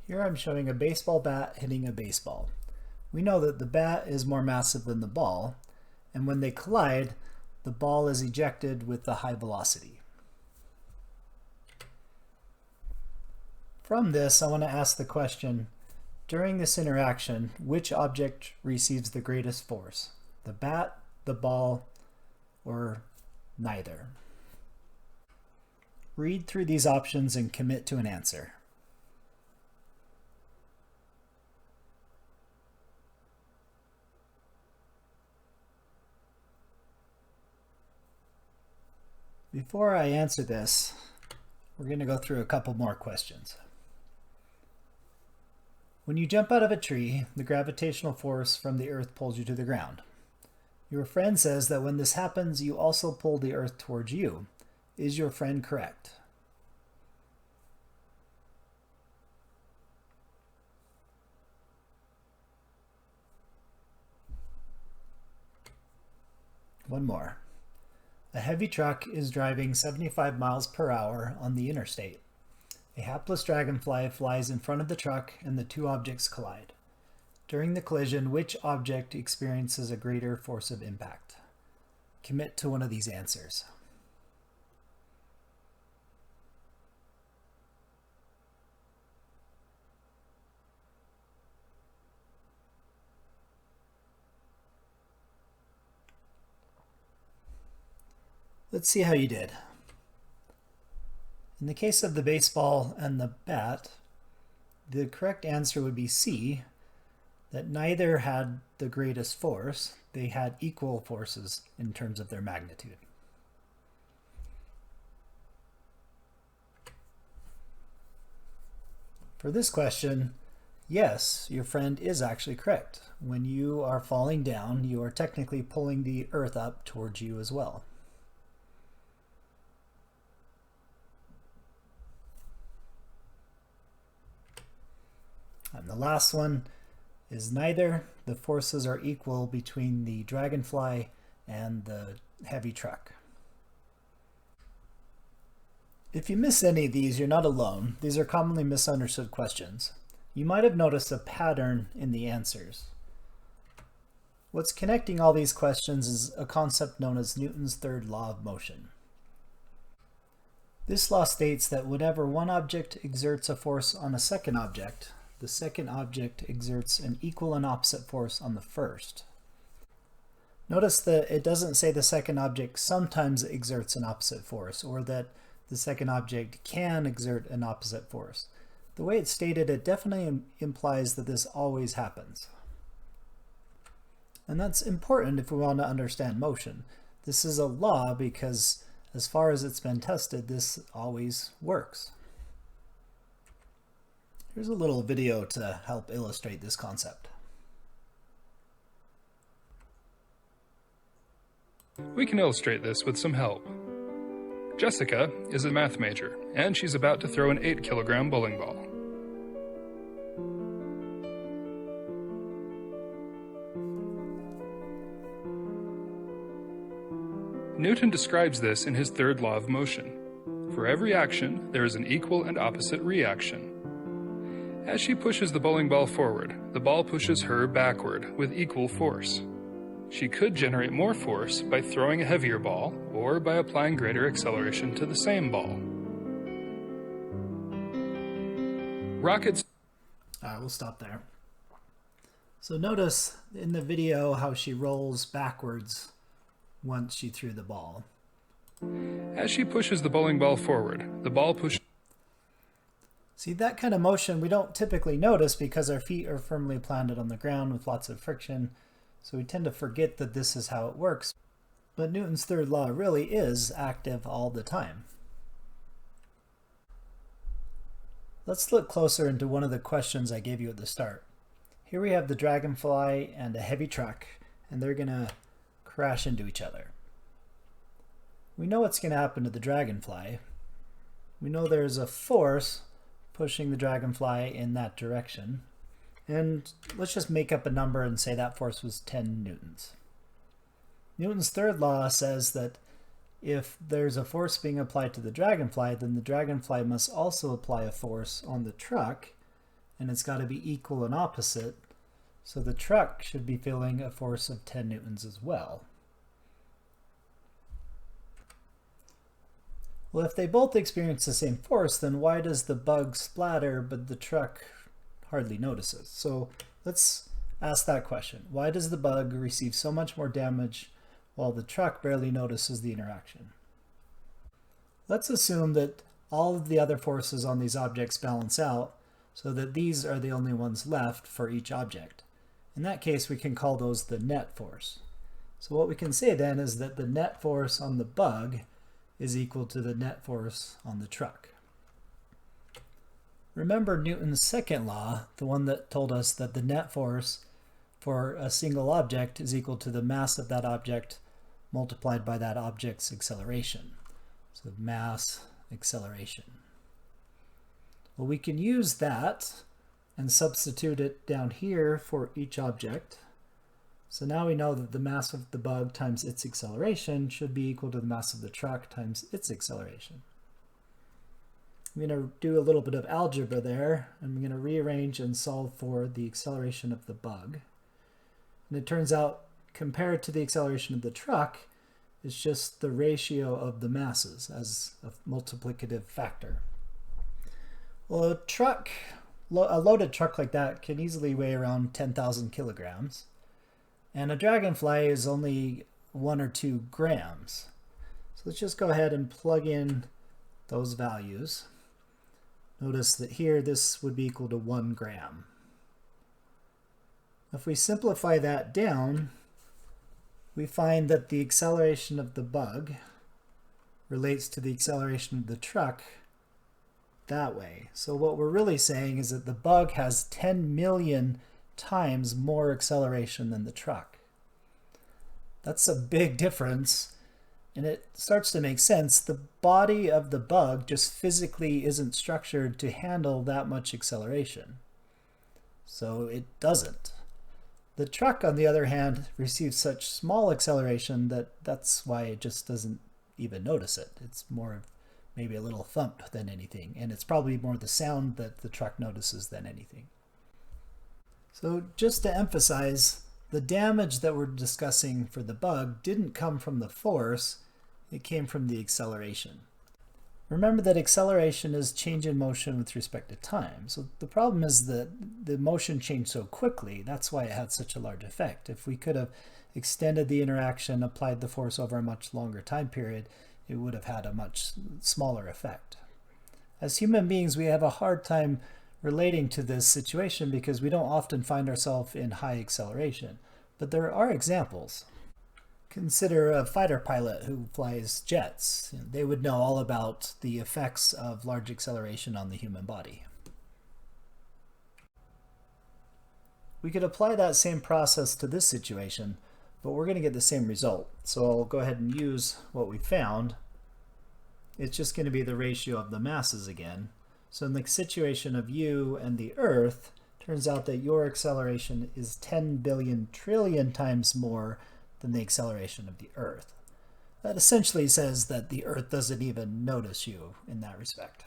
Here I'm showing a baseball bat hitting a baseball. We know that the bat is more massive than the ball, and when they collide, the ball is ejected with the high velocity. From this, I want to ask the question, during this interaction, which object receives the greatest force? The bat, the ball, or neither? Read through these options and commit to an answer. Before I answer this, we're going to go through a couple more questions. When you jump out of a tree, the gravitational force from the earth pulls you to the ground. Your friend says that when this happens, you also pull the earth towards you. Is your friend correct? One more. A heavy truck is driving 75 miles per hour on the interstate. A hapless dragonfly flies in front of the truck and the two objects collide. During the collision, which object experiences a greater force of impact? Commit to one of these answers. Let's see how you did. In the case of the baseball and the bat, the correct answer would be C, that neither had the greatest force. They had equal forces in terms of their magnitude. For this question, yes, your friend is actually correct. When you are falling down, you are technically pulling the earth up towards you as well. And the last one is neither. The forces are equal between the dragonfly and the heavy truck. If you miss any of these, you're not alone. These are commonly misunderstood questions. You might have noticed a pattern in the answers. What's connecting all these questions is a concept known as Newton's third law of motion. This law states that whenever one object exerts a force on a second object, the second object exerts an equal and opposite force on the first. Notice that it doesn't say the second object sometimes exerts an opposite force, or that the second object can exert an opposite force. The way it's stated, it definitely implies that this always happens. And that's important if we want to understand motion. This is a law because as far as it's been tested, this always works. Here's a little video to help illustrate this concept. We can illustrate this with some help. Jessica is a math major, and she's about to throw an 8-kilogram bowling ball. Newton describes this in his third law of motion. For every action, there is an equal and opposite reaction. As she pushes the bowling ball forward, the ball pushes her backward with equal force. She could generate more force by throwing a heavier ball or by applying greater acceleration to the same ball. Rockets. We'll stop there. So notice in the video how she rolls backwards once she threw the ball. As she pushes the bowling ball forward, the ball pushes. See, that kind of motion we don't typically notice because our feet are firmly planted on the ground with lots of friction, so we tend to forget that this is how it works. But Newton's third law really is active all the time. Let's look closer into one of the questions I gave you at the start. Here we have the dragonfly and a heavy truck, and they're going to crash into each other. We know what's going to happen to the dragonfly. We know there's a force pushing the dragonfly in that direction. And let's just make up a number and say that force was 10 newtons. Newton's third law says that if there's a force being applied to the dragonfly, then the dragonfly must also apply a force on the truck, and it's got to be equal and opposite, so the truck should be feeling a force of 10 newtons as well. Well, if they both experience the same force, then why does the bug splatter but the truck hardly notices? So let's ask that question. Why does the bug receive so much more damage while the truck barely notices the interaction? Let's assume that all of the other forces on these objects balance out so that these are the only ones left for each object. In that case, we can call those the net force. So what we can say then is that the net force on the bug is equal to the net force on the truck. Remember Newton's second law, the one that told us that the net force for a single object is equal to the mass of that object multiplied by that object's acceleration. So mass, acceleration. Well, we can use that and substitute it down here for each object. So now we know that the mass of the bug times its acceleration should be equal to the mass of the truck times its acceleration. I'm going to do a little bit of algebra there. I'm going to rearrange and solve for the acceleration of the bug. And it turns out, compared to the acceleration of the truck, it's just the ratio of the masses as a multiplicative factor. Well, a loaded truck like that can easily weigh around 10,000 kilograms. And a dragonfly is only 1 or 2 grams. So let's just go ahead and plug in those values. Notice that here this would be equal to 1 gram. If we simplify that down, we find that the acceleration of the bug relates to the acceleration of the truck that way. So what we're really saying is that the bug has 10 million times more acceleration than the truck. That's a big difference, and it starts to make sense. The body of the bug just physically isn't structured to handle that much acceleration. So it doesn't. The truck, on the other hand, receives such small acceleration that's why it just doesn't even notice it. It's more of maybe a little thump than anything, and it's probably more the sound that the truck notices than anything. So just to emphasize, the damage that we're discussing for the bug didn't come from the force, it came from the acceleration. Remember that acceleration is change in motion with respect to time. So the problem is that the motion changed so quickly, that's why it had such a large effect. If we could have extended the interaction, applied the force over a much longer time period, it would have had a much smaller effect. As human beings, we have a hard time relating to this situation because we don't often find ourselves in high acceleration. But there are examples. Consider a fighter pilot who flies jets. They would know all about the effects of large acceleration on the human body. We could apply that same process to this situation, but we're going to get the same result. So I'll go ahead and use what we found. It's just going to be the ratio of the masses again. So in the situation of you and the Earth, turns out that your acceleration is 10 billion trillion times more than the acceleration of the Earth. That essentially says that the Earth doesn't even notice you in that respect.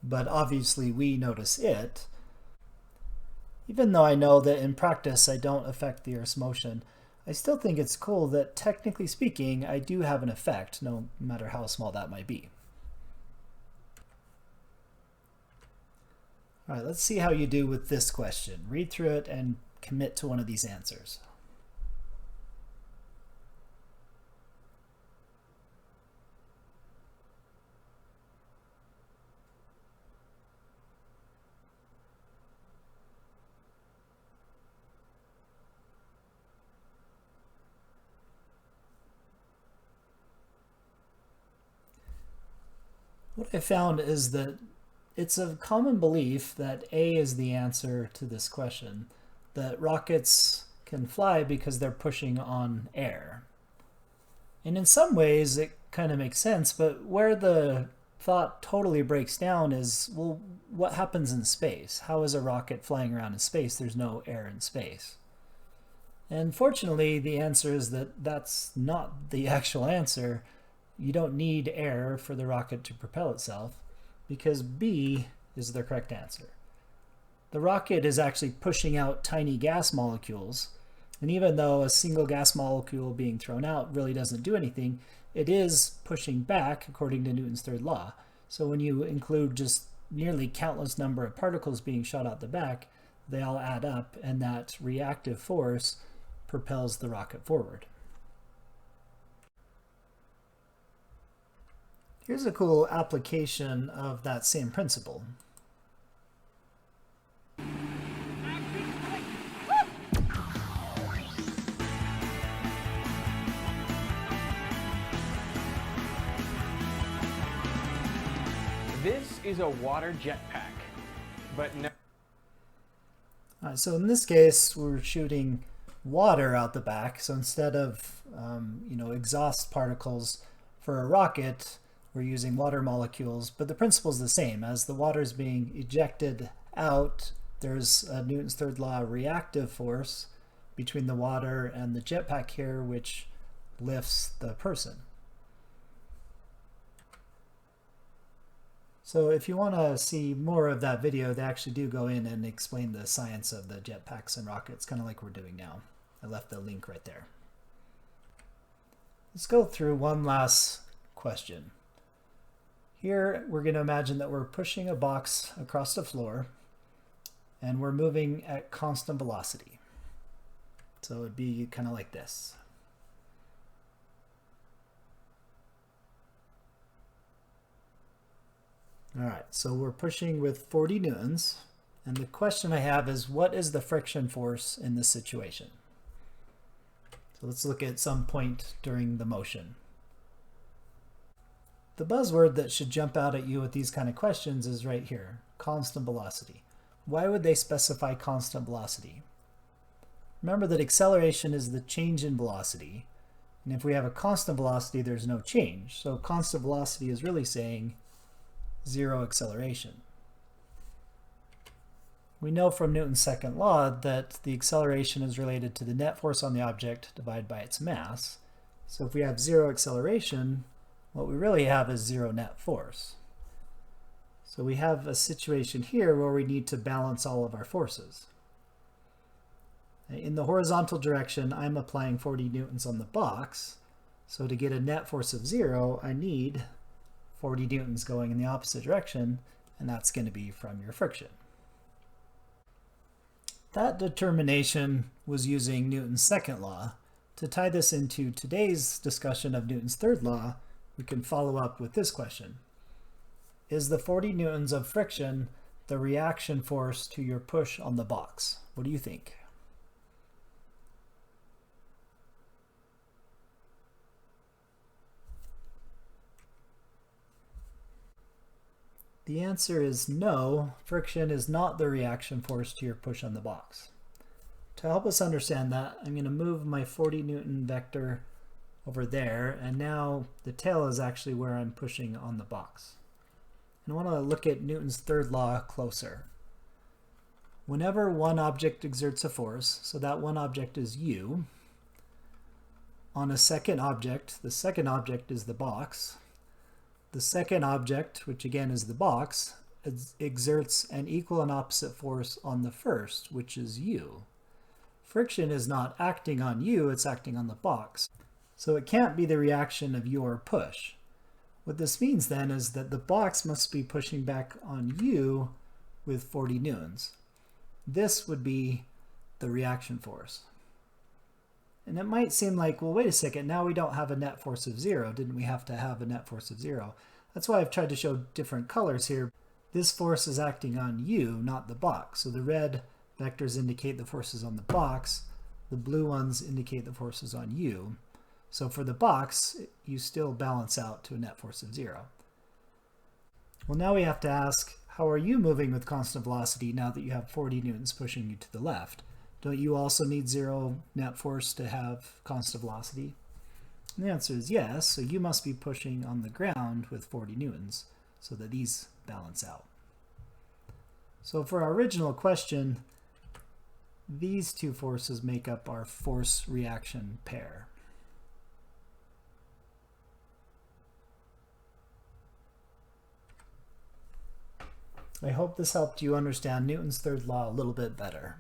But obviously we notice it. Even though I know that in practice I don't affect the Earth's motion, I still think it's cool that technically speaking I do have an effect, no matter how small that might be. All right, let's see how you do with this question. Read through it and commit to one of these answers. What I found is that it's a common belief that A is the answer to this question, that rockets can fly because they're pushing on air. And in some ways it kind of makes sense, but where the thought totally breaks down is, well, what happens in space? How is a rocket flying around in space? There's no air in space. And fortunately, the answer is that that's not the actual answer. You don't need air for the rocket to propel itself, because B is the correct answer. the rocket is actually pushing out tiny gas molecules. And even though a single gas molecule being thrown out really doesn't do anything, it is pushing back according to Newton's third law. So when you include just nearly countless number of particles being shot out the back, they all add up, and that reactive force propels the rocket forward. Here's a cool application of that same principle. This is a water jetpack, but no. All right, so in this case, we're shooting water out the back. So instead of exhaust particles for a rocket, we're using water molecules, but the principle is the same. As the water is being ejected out, there's a Newton's third law reactive force between the water and the jetpack here, which lifts the person. So if you want to see more of that video, they actually do go in and explain the science of the jetpacks and rockets, kind of like we're doing now. I left the link right there. Let's go through one last question. Here, we're going to imagine that we're pushing a box across the floor, and we're moving at constant velocity. So it'd be kind of like this. All right, so we're pushing with 40 newtons, and the question I have is, what is the friction force in this situation? So let's look at some point during the motion. The buzzword that should jump out at you with these kind of questions is right here, constant velocity. Why would they specify constant velocity? Remember that acceleration is the change in velocity, and if we have a constant velocity, there's no change. So constant velocity is really saying zero acceleration. We know from Newton's second law that the acceleration is related to the net force on the object divided by its mass. So if we have zero acceleration, what we really have is zero net force. So we have a situation here where we need to balance all of our forces. In the horizontal direction, I'm applying 40 newtons on the box. So to get a net force of zero, I need 40 newtons going in the opposite direction, and that's going to be from your friction. That determination was using Newton's second law. To tie this into today's discussion of Newton's third law, we can follow up with this question. Is the 40 newtons of friction the reaction force to your push on the box? What do you think? The answer is no, friction is not the reaction force to your push on the box. To help us understand that, I'm going to move my 40 newton vector over there, and now the tail is actually where I'm pushing on the box. And I want to look at Newton's third law closer. Whenever one object exerts a force, so that one object is u, on a second object, the second object is the box. The second object, which again is the box, exerts an equal and opposite force on the first, which is u. Friction is not acting on u, it's acting on the box. So it can't be the reaction of your push. What this means then is that the box must be pushing back on u with 40 newtons. This would be the reaction force. And it might seem like, well, wait a second, now we don't have a net force of zero. Didn't we have to have a net force of zero? That's why I've tried to show different colors here. This force is acting on u, not the box. So the red vectors indicate the forces on the box. The blue ones indicate the forces on u. So for the box, you still balance out to a net force of zero. Well, now we have to ask, how are you moving with constant velocity now that you have 40 newtons pushing you to the left? Don't you also need zero net force to have constant velocity? And the answer is yes, so you must be pushing on the ground with 40 newtons so that these balance out. So for our original question, these two forces make up our force-reaction pair. I hope this helped you understand Newton's third law a little bit better.